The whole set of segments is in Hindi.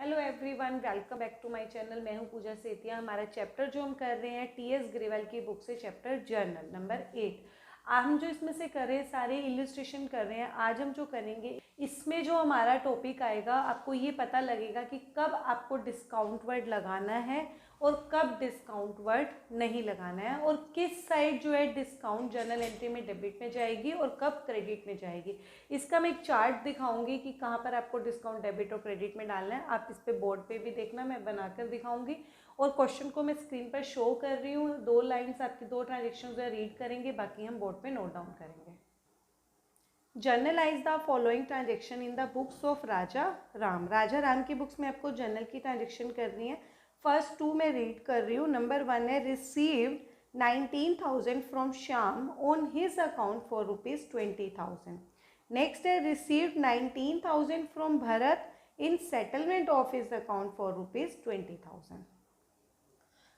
Hello everyone, welcome back to my channel. मैं हूं पूजा सेतिया। हमारा चैप्टर जो हम कर रहे हैं टीएस ग्रेवाल की बुक से, चैप्टर जर्नल नंबर 8। हम जो इसमें से कर रहे हैं सारे इलिस्ट्रेशन कर रहे हैं। आज हम जो करेंगे इसमें जो हमारा टॉपिक आएगा, आपको ये पता लगेगा कि कब आपको डिस्काउंट वर्ड लगाना है और कब डिस्काउंट वर्ड नहीं लगाना है, और किस साइड जो है डिस्काउंट जर्नल एंट्री में डेबिट में जाएगी और कब क्रेडिट में जाएगी। इसका मैं एक चार्ट दिखाऊंगी कि कहाँ पर आपको डिस्काउंट डेबिट और क्रेडिट में डालना है। आप इस पे बोर्ड पे भी देखना, मैं बनाकर दिखाऊंगी। और क्वेश्चन को मैं स्क्रीन पर शो कर रही हूँ। 2 लाइन्स आपकी 2 ट्रांजेक्शन जो है रीड करेंगे, बाकी हम बोर्ड पे नोट डाउन करेंगे। Journalise the following transaction in the books of Raja Ram. Raja Ram की बुक्स में आपको जर्नल की ट्रांजेक्शन करनी है। फर्स्ट 2 मैं रीड कर रही हूँ। नंबर 1 है received 19,000 from Shyam on his account for ₹20,000। Next है received 19,000 from Bharat in settlement of his account for ₹20,000।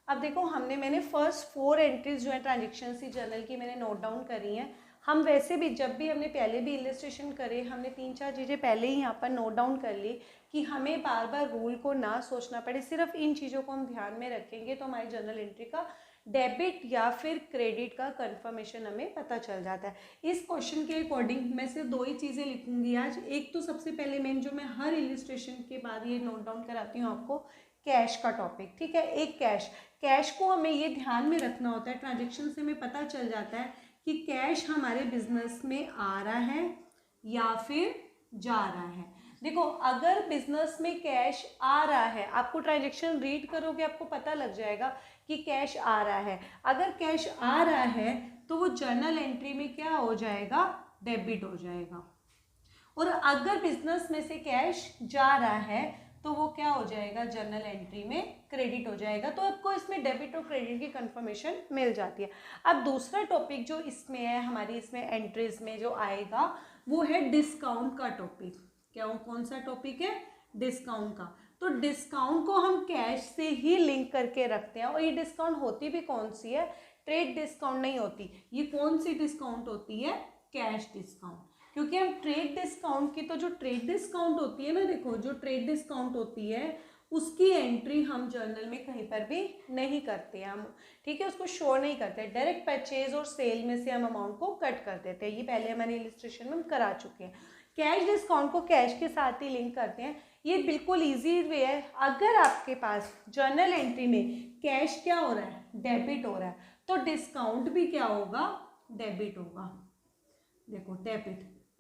अब देखो, मैंने फर्स्ट 4 एंट्रीज जो है ट्रांजेक्शन की जर्नल की मैंने नोट डाउन करी हैं। हम वैसे भी जब भी हमने पहले भी इलिस्ट्रेशन करे, हमने 3-4 चीज़ें पहले ही यहाँ पर नोट डाउन कर ली कि हमें बार बार रूल को ना सोचना पड़े। सिर्फ इन चीज़ों को हम ध्यान में रखेंगे तो हमारी जर्नल एंट्री का डेबिट या फिर क्रेडिट का कंफर्मेशन हमें पता चल जाता है। इस क्वेश्चन के अकॉर्डिंग मैं सिर्फ 2 ही चीज़ें लिखूंगी आज। एक तो सबसे पहले मैं हर इलिस्ट्रेशन के बाद ये नोट डाउन कराती हूँ आपको, कैश का टॉपिक। ठीक है, एक कैश को हमें ये ध्यान में रखना होता है। ट्रांजेक्शन से हमें पता चल जाता है कि कैश हमारे बिजनेस में आ रहा है या फिर जा रहा है। देखो, अगर बिजनेस में कैश आ रहा है, आपको ट्रांजेक्शन रीड करोगे आपको पता लग जाएगा कि कैश आ रहा है। अगर कैश आ रहा है तो वो जर्नल एंट्री में क्या हो जाएगा, डेबिट हो जाएगा। और अगर बिजनेस में से कैश जा रहा है तो वो क्या हो जाएगा, जर्नल एंट्री में क्रेडिट हो जाएगा। तो आपको इसमें डेबिट और क्रेडिट की कंफर्मेशन मिल जाती है। अब दूसरा टॉपिक जो इसमें है, हमारी इसमें एंट्रीज में जो आएगा वो है डिस्काउंट का टॉपिक। क्या वो कौन सा टॉपिक है, डिस्काउंट का। तो डिस्काउंट को हम कैश से ही लिंक करके रखते हैं। और ये डिस्काउंट होती भी कौन सी है, ट्रेड डिस्काउंट नहीं होती। ये कौन सी डिस्काउंट होती है, कैश डिस्काउंट। क्योंकि हम ट्रेड डिस्काउंट की, तो जो ट्रेड डिस्काउंट होती है ना, देखो जो ट्रेड डिस्काउंट होती है उसकी एंट्री हम जर्नल में कहीं पर भी नहीं करते हम। ठीक है, उसको शो नहीं करते। डायरेक्ट परचेज और सेल में से हम अमाउंट को कट कर देते हैं। ये पहले हमारे इलिस्ट्रेशन में हम करा चुके हैं। कैश डिस्काउंट को कैश के साथ ही लिंक करते हैं। ये बिल्कुल ईजी वे है। अगर आपके पास जर्नल एंट्री में कैश क्या हो रहा है, डेबिट हो रहा है, तो डिस्काउंट भी क्या होगा, डेबिट होगा। देखो,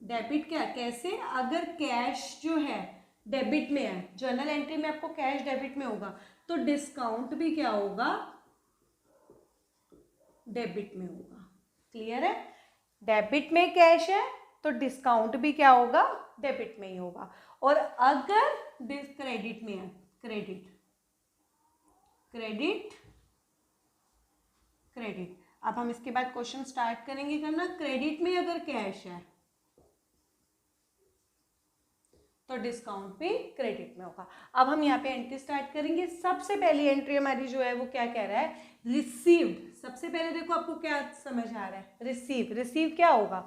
डेबिट क्या, कैसे, अगर कैश जो है डेबिट में है, जर्नल एंट्री में आपको कैश डेबिट में होगा, तो डिस्काउंट भी क्या होगा, डेबिट में होगा। क्लियर है, डेबिट में कैश है तो डिस्काउंट भी क्या होगा, डेबिट में ही होगा। और अगर क्रेडिट में है, क्रेडिट। अब हम इसके बाद क्वेश्चन स्टार्ट करेंगे करना। क्रेडिट में अगर कैश है तो डिस्काउंट भी क्रेडिट में होगा। अब हम यहाँ पे एंट्री स्टार्ट करेंगे। सबसे पहली एंट्री हमारी जो है वो क्या कह रहा है, रिसीव्ड। सबसे पहले देखो आपको क्या समझ आ रहा है, रिसीव क्या होगा,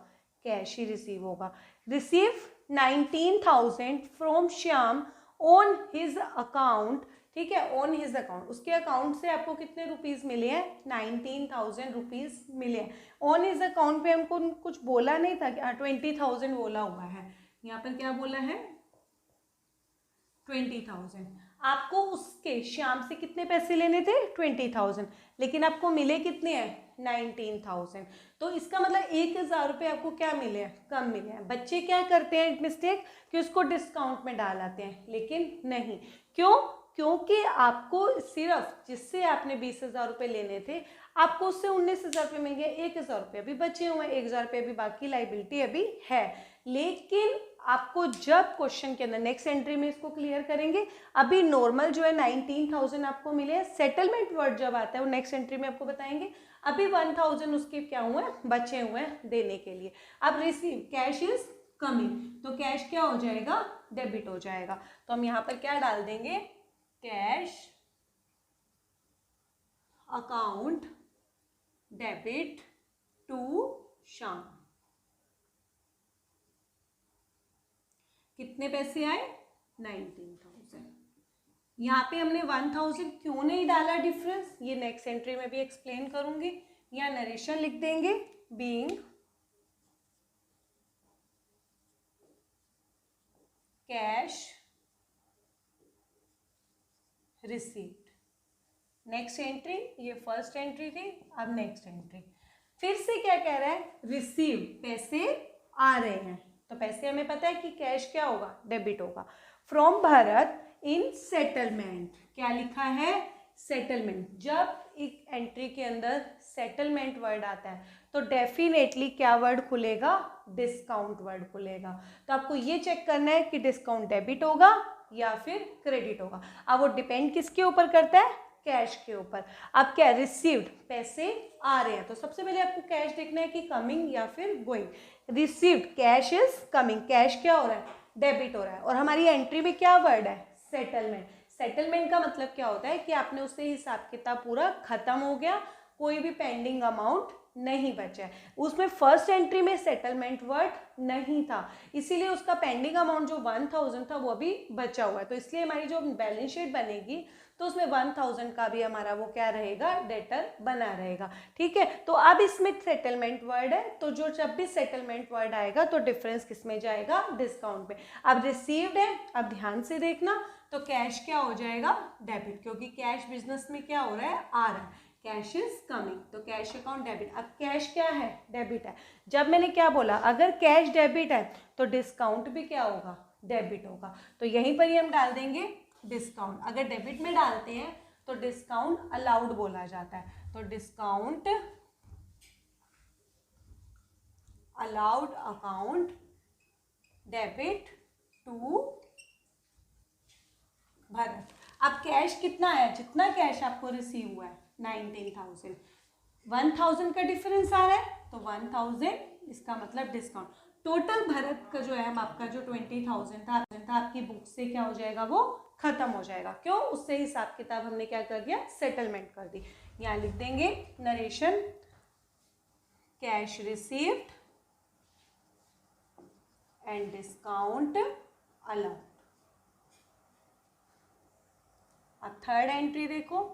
कैश ही रिसीव होगा। Receive 19,000 from Shyam on his account. ठीक है, ऑन हिज अकाउंट, उसके अकाउंट से आपको कितने रुपीज मिले हैं, 19,000 रुपीज मिले हैं। ऑन हिज अकाउंट पे हमको कुछ बोला नहीं था, 20,000 बोला हुआ है। यहाँ पर क्या बोला है, 20,000। आपको उसके श्याम से कितने पैसे लेने थे, 20,000, लेकिन आपको मिले कितने हैं, 19,000। तो इसका मतलब 1,000 रुपये आपको क्या मिले हैं, कम मिले हैं। बच्चे क्या करते हैं मिस्टेक कि उसको डिस्काउंट में डाल आते हैं, लेकिन नहीं। क्यों, क्योंकि आपको सिर्फ जिससे आपने 20,000 रुपये लेने थे, आपको उससे 19,000 रुपये मिल गए। 1,000 रुपये अभी बचे हुए हैं, 1,000 रुपये अभी बाकी लाइबिलिटी अभी है। लेकिन आपको जब क्वेश्चन के अंदर नेक्स्ट एंट्री में इसको क्लियर करेंगे, अभी नॉर्मल जो है 19,000 आपको मिले हैं। सेटलमेंट वर्ड जब आता है वो नेक्स्ट एंट्री में आपको बताएंगे। अभी 1,000 उसके क्या हुए हैं, बचे हुए हैं देने के लिए। अब रिसीव, कैश इज कमिंग, तो कैश क्या हो जाएगा, डेबिट हो जाएगा। तो हम यहाँ पर क्या डाल देंगे, cash account debit to Shyam. कितने पैसे आए, 19,000। यहाँ पे हमने 1000 क्यों नहीं डाला डिफरेंस, ये नेक्स्ट एंट्री में भी एक्सप्लेन करूंगी। यहाँ नरेशन लिख देंगे, being cash received. Next entry, ये फर्स्ट एंट्री थी, अब नेक्स्ट एंट्री फिर से क्या कह रहा है, रिसीव, पैसे आ रहे हैं। तो पैसे हमें पता है कि कैश क्या होगा, डेबिट होगा। फ्रॉम भारत इन सेटलमेंट, क्या लिखा है, सेटलमेंट। जब एक एंट्री के अंदर सेटलमेंट वर्ड आता है तो डेफिनेटली क्या वर्ड खुलेगा, डिस्काउंट वर्ड खुलेगा। तो आपको ये चेक करना है कि डिस्काउंट डेबिट होगा या फिर क्रेडिट होगा। अब वो डिपेंड किसके ऊपर करता है, कैश के ऊपर। अब क्या, रिसीव्ड, पैसे आ रहे हैं, तो सबसे पहले आपको कैश देखना है कि कमिंग या फिर going. Received, cash is coming, cash क्या हो रहा है, डेबिट हो रहा है। और हमारी एंट्री में क्या वर्ड है, सेटलमेंट। सेटलमेंट का मतलब क्या होता है कि आपने उससे हिसाब किताब पूरा खत्म हो गया, कोई भी पेंडिंग अमाउंट नहीं बचा है। उसमें फर्स्ट एंट्री में सेटलमेंट वर्ड नहीं था, इसीलिए उसका पेंडिंग अमाउंट जो 1000 था वो अभी बचा हुआ है। तो इसलिए हमारी जो बैलेंस शीट बनेगी तो उसमें 1000 का भी हमारा वो क्या रहेगा, डेटर बना रहेगा। ठीक है, तो अब इसमें सेटलमेंट वर्ड है, तो जो जब भी सेटलमेंट वर्ड आएगा तो डिफरेंस किस में जाएगा, डिस्काउंट में। अब रिसीव्ड है, अब ध्यान से देखना, तो कैश क्या हो जाएगा, डेबिट, क्योंकि कैश बिजनेस में क्या हो रहा है, आ रहा है, कैश इज कमिंग, तो कैश अकाउंट डेबिट। अब कैश क्या है, डेबिट है। जब मैंने क्या बोला, अगर कैश डेबिट है तो डिस्काउंट भी क्या होगा, डेबिट होगा। तो यहीं पर ही हम डाल देंगे डिस्काउंट। अगर डेबिट में डालते हैं तो डिस्काउंट अलाउड बोला जाता है, तो discount allowed account debit to Bharat. अब कैश कितना है, जितना कैश आपको रिसीव हुआ है 19,000, 1000 का डिफरेंस आ रहा है तो 1000, इसका मतलब डिस्काउंट। टोटल भरत का जो है आपका जो 20,000 था आपकी बुक से क्या हो जाएगा, वो खत्म हो जाएगा। क्यों, उससे हिसाब किताब हमने क्या कर दिया, सेटलमेंट कर दी। यहाँ लिख देंगे narration, cash received and discount allowed. अब थर्ड एंट्री देखो,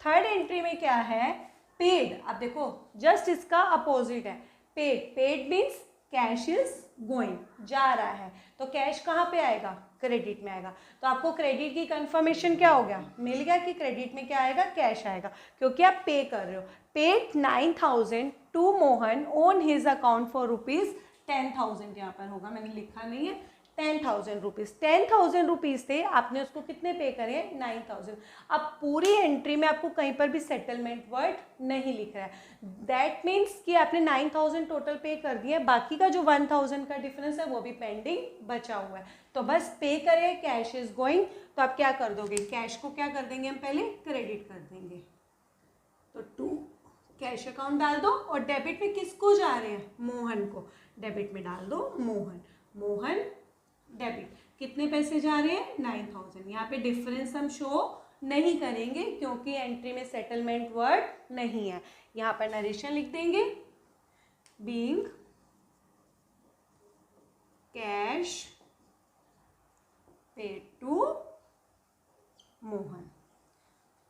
थर्ड एंट्री में क्या है, पेड। अब देखो जस्ट इसका अपोजिट है, paid. Paid means cash is going, जा रहा है, तो कैश कहाँ पे आएगा, क्रेडिट में आएगा। तो आपको क्रेडिट की कंफर्मेशन क्या हो गया, मिल गया कि क्रेडिट में क्या आएगा, कैश आएगा, क्योंकि आप पे कर रहे हो। Paid 9,000 to Mohan on his account for ₹10,000, यहाँ पर होगा, मैंने लिखा नहीं है, 10,000 रुपीज़। 10,000 रुपीज़ थे, आपने उसको कितने पे करे, 9,000। अब पूरी एंट्री में आपको कहीं पर भी सेटलमेंट वर्ड नहीं लिख रहा है, दैट मीन्स कि आपने 9,000 टोटल पे कर दिया, बाकी का जो 1,000 का डिफरेंस है वो भी पेंडिंग बचा हुआ है। तो बस पे करें, कैश इज गोइंग, तो आप क्या कर दोगे, कैश को क्या कर देंगे हम, पहले क्रेडिट कर देंगे, तो टू कैश अकाउंट डाल दो। और डेबिट में किसको जा रहे हैं, मोहन को, डेबिट में डाल दो मोहन, मोहन डेबिट। कितने पैसे जा रहे हैं, 9,000। यहाँ पे डिफरेंस हम शो नहीं करेंगे क्योंकि एंट्री में सेटलमेंट वर्ड नहीं है। यहाँ पर नरेशन लिख देंगे, being cash paid to Mohan.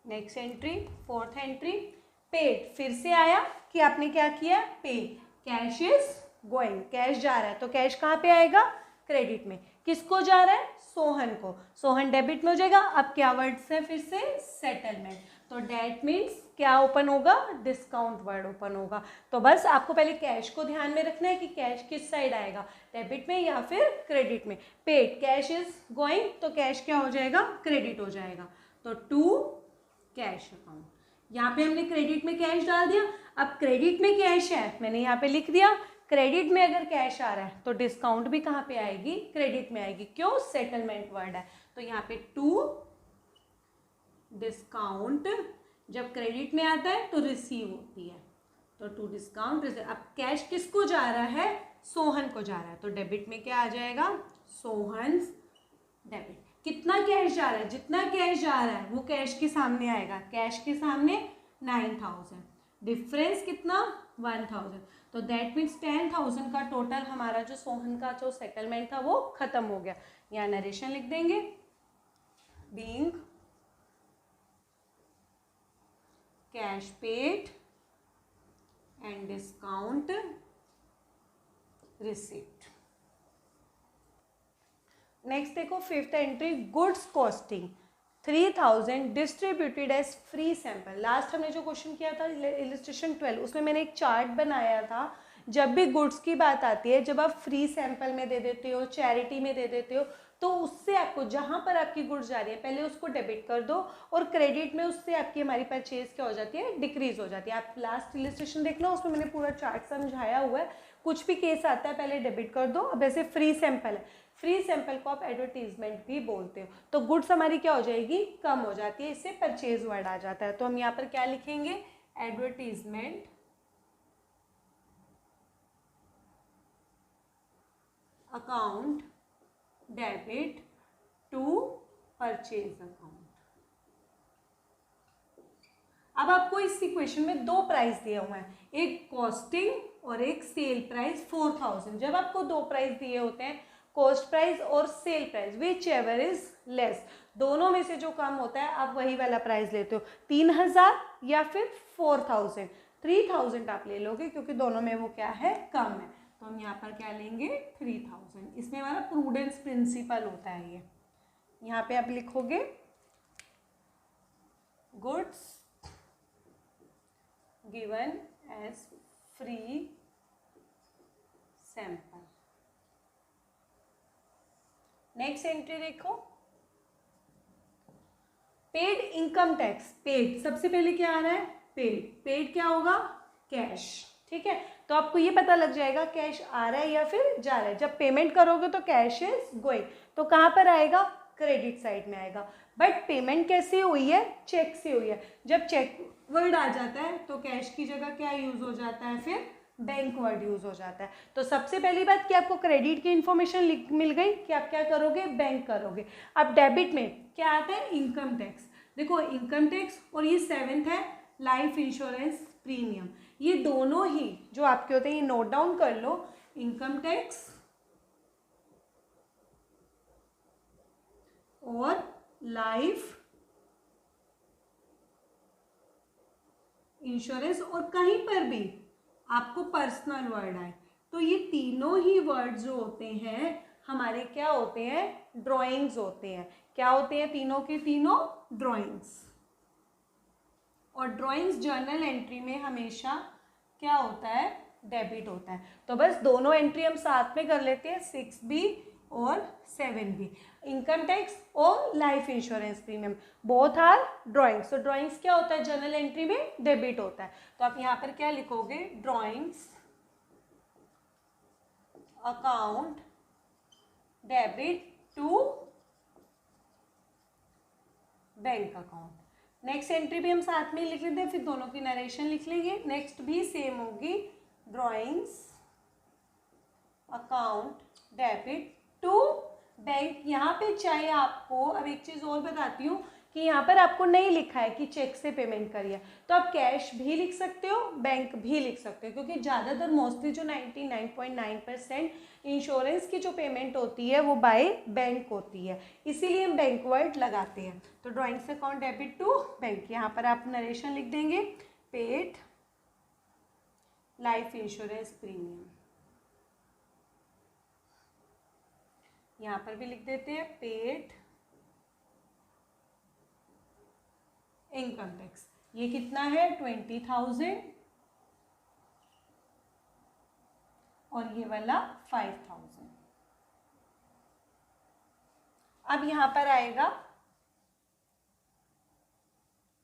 Next entry, fourth entry, paid. फिर से आया कि आपने क्या किया, पे, कैश इज गोइंग, कैश जा रहा है, तो कैश कहाँ पे आएगा, क्रेडिट में। किसको जा रहा है, सोहन को, सोहन डेबिट में हो जाएगा। अब क्या वर्ड्स है, फिर से सेटलमेंट, तो डेट मीन्स क्या ओपन होगा, डिस्काउंट वर्ड ओपन होगा। तो बस आपको पहले कैश को ध्यान में रखना है कि कैश किस साइड आएगा, डेबिट में या फिर क्रेडिट में। पेड, कैश इज गोइंग, तो कैश क्या हो जाएगा, क्रेडिट हो जाएगा, तो टू कैश अकाउंट। यहाँ पे हमने क्रेडिट में कैश डाल दिया। अब क्रेडिट में कैश है, मैंने यहाँ पे लिख दिया, क्रेडिट में अगर कैश आ रहा है तो डिस्काउंट भी कहाँ पे आएगी, क्रेडिट में आएगी। क्यों, सेटलमेंट वर्ड है, तो यहाँ पे टू डिस्काउंट, जब क्रेडिट में आता है तो रिसीव होती है, तो टू डिस्काउंट रिसीव। अब कैश किसको जा रहा है, सोहन को जा रहा है, तो डेबिट में क्या आ जाएगा, सोहन्स डेबिट। कितना कैश जा रहा है, जितना कैश जा रहा है वो कैश के सामने आएगा, कैश के सामने 9,000, डिफरेंस कितना, 1,000, तो दैट मीन्स 10,000 का टोटल हमारा जो सोहन का जो सेटलमेंट था वो खत्म हो गया। यहाँ नरेशन लिख देंगे, being cash paid and discount receipt. Next देखो fifth entry, goods costing 3000 distributed as free sample. Last हमने जो क्वेश्चन किया था इलस्ट्रेशन 12, उसमें मैंने एक चार्ट बनाया था। जब भी गुड्स की बात आती है, जब आप फ्री सैंपल में दे देते हो, चैरिटी में दे देते हो, तो उससे आपको जहाँ पर आपकी गुड्स जा रही है पहले उसको डेबिट कर दो, और क्रेडिट में उससे आपकी हमारी परचेज क्या हो जाती है, डिक्रीज हो जाती है। आप लास्ट इलस्ट्रेशन देख लो, उसमें मैंने पूरा चार्ट समझाया हुआ है। कुछ भी केस आता है पहले डेबिट कर दो। अब ऐसे फ्री सैंपल है, फ्री सैंपल को आप एडवर्टीजमेंट भी बोलते हो, तो गुड्स हमारी क्या हो जाएगी, कम हो जाती है, इससे परचेज वर्ड आ जाता है। तो हम यहाँ पर क्या लिखेंगे, advertisement account debit to purchase account. अब आपको इस इक्वेशन में दो प्राइस दिए हुए हैं, एक कॉस्टिंग और एक सेल प्राइस 4000। जब आपको दो प्राइस दिए होते हैं, कॉस्ट प्राइस और sale price, which ever is less, दोनों में से जो कम होता है आप वही वाला प्राइस लेते हो, 3000 या फिर 4000। 3000 आप ले लोगे क्योंकि दोनों में वो क्या है, कम है। तो हम यहाँ पर क्या लेंगे, 3000। इसमें हमारा प्रूडेंस प्रिंसिपल होता है ये। यहाँ पे आप लिखोगे goods given as free sample. Next entry देखो, पेड इनकम टैक्स। पेड सबसे पहले क्या आ रहा है, पेड। पेड क्या होगा, कैश। ठीक है, तो आपको ये पता लग जाएगा कैश आ रहा है या फिर जा रहा है। जब पेमेंट करोगे तो कैश इज गोइंग, तो कहाँ पर आएगा, क्रेडिट साइड में आएगा। बट पेमेंट कैसे हुई है, चेक से हुई है। जब चेक वर्ड आ जाता है तो कैश की जगह क्या यूज हो जाता है, फिर बैंक वर्ड यूज हो जाता है। तो सबसे पहली बात कि आपको क्रेडिट की इंफॉर्मेशन मिल गई कि आप क्या करोगे, बैंक करोगे। अब डेबिट में क्या आता है, इनकम टैक्स। देखो इनकम टैक्स और ये 7th है लाइफ इंश्योरेंस प्रीमियम। ये दोनों ही जो आपके होते हैं, ये नोट डाउन कर लो, इनकम टैक्स और लाइफ इंश्योरेंस, और कहीं पर भी आपको पर्सनल वर्ड आए तो ये तीनों ही वर्ड जो होते हैं हमारे क्या होते हैं, ड्राइंग्स होते हैं। क्या होते हैं, तीनों के तीनों ड्राइंग्स। और ड्राइंग्स जर्नल एंट्री में हमेशा क्या होता है, डेबिट होता है। तो बस दोनों एंट्री हम साथ में कर लेते हैं, 6B और 7B, इनकम टैक्स और life insurance premium, both are drawings. तो ड्राइंग्स क्या होता है, जर्नल एंट्री में डेबिट होता है। तो आप यहाँ पर क्या लिखोगे, drawings account debit to bank account. Next entry भी हम साथ में लिख लेते हैं, फिर दोनों की नरेशन लिख लेंगे। नेक्स्ट भी सेम होगी, drawings account debit to bank. यहाँ पे चाहे आपको, अब एक चीज़ और बताती हूँ कि यहाँ पर आपको नहीं लिखा है कि चेक से पेमेंट करिए, तो आप कैश भी लिख सकते हो, बैंक भी लिख सकते हो, क्योंकि ज़्यादातर मोस्टली जो 99.9% इंश्योरेंस की जो पेमेंट होती है वो बाय बैंक होती है, इसीलिए हम बैंक वर्ड लगाते हैं। तो drawings account debit to bank, यहाँ पर आप नरेशन लिख देंगे, पेड लाइफ इंश्योरेंस प्रीमियम। यहाँ पर भी लिख देते हैं पेड इनकम टैक्स। ये कितना है, 20,000 और ये वाला 5,000। अब यहां पर आएगा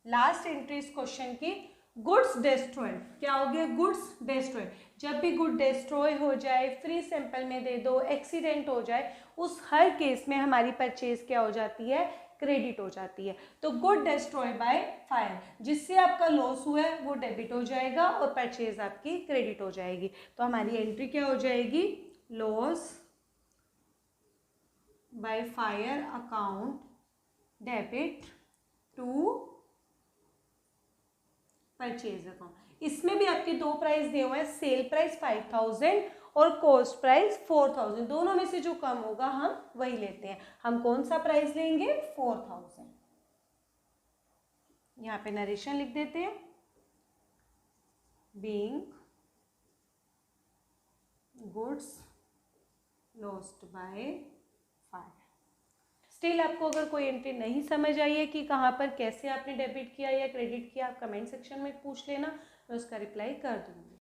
लास्ट एंट्री इस क्वेश्चन की, गुड्स डिस्ट्रॉयड। क्या हो गया, गुड्स डिस्ट्रॉयड। जब भी गुड डिस्ट्रॉय हो जाए, फ्री सैंपल में दे दो, एक्सीडेंट हो जाए, उस हर केस में हमारी परचेज क्या हो जाती है, क्रेडिट हो जाती है। तो गुड डिस्ट्रॉय बाय फायर, जिससे आपका लॉस हुआ है वो डेबिट हो जाएगा और परचेज आपकी क्रेडिट हो जाएगी। तो हमारी एंट्री क्या हो जाएगी, loss by fire account debit to purchase account. इसमें भी आपके दो प्राइस दिए हुए हैं, सेल प्राइस 5,000 और कॉस्ट प्राइस 4000, दोनों में से जो कम होगा हम वही लेते हैं। हम कौन सा प्राइस लेंगे? 4000। यहाँ पे नरेशन लिख देते हैं, being goods lost by fire. Still आपको अगर कोई एंट्री नहीं समझ आई है कि कहाँ पर कैसे आपने डेबिट किया या क्रेडिट किया, आप कमेंट सेक्शन में पूछ लेना, मैं उसका रिप्लाई कर दूँगी।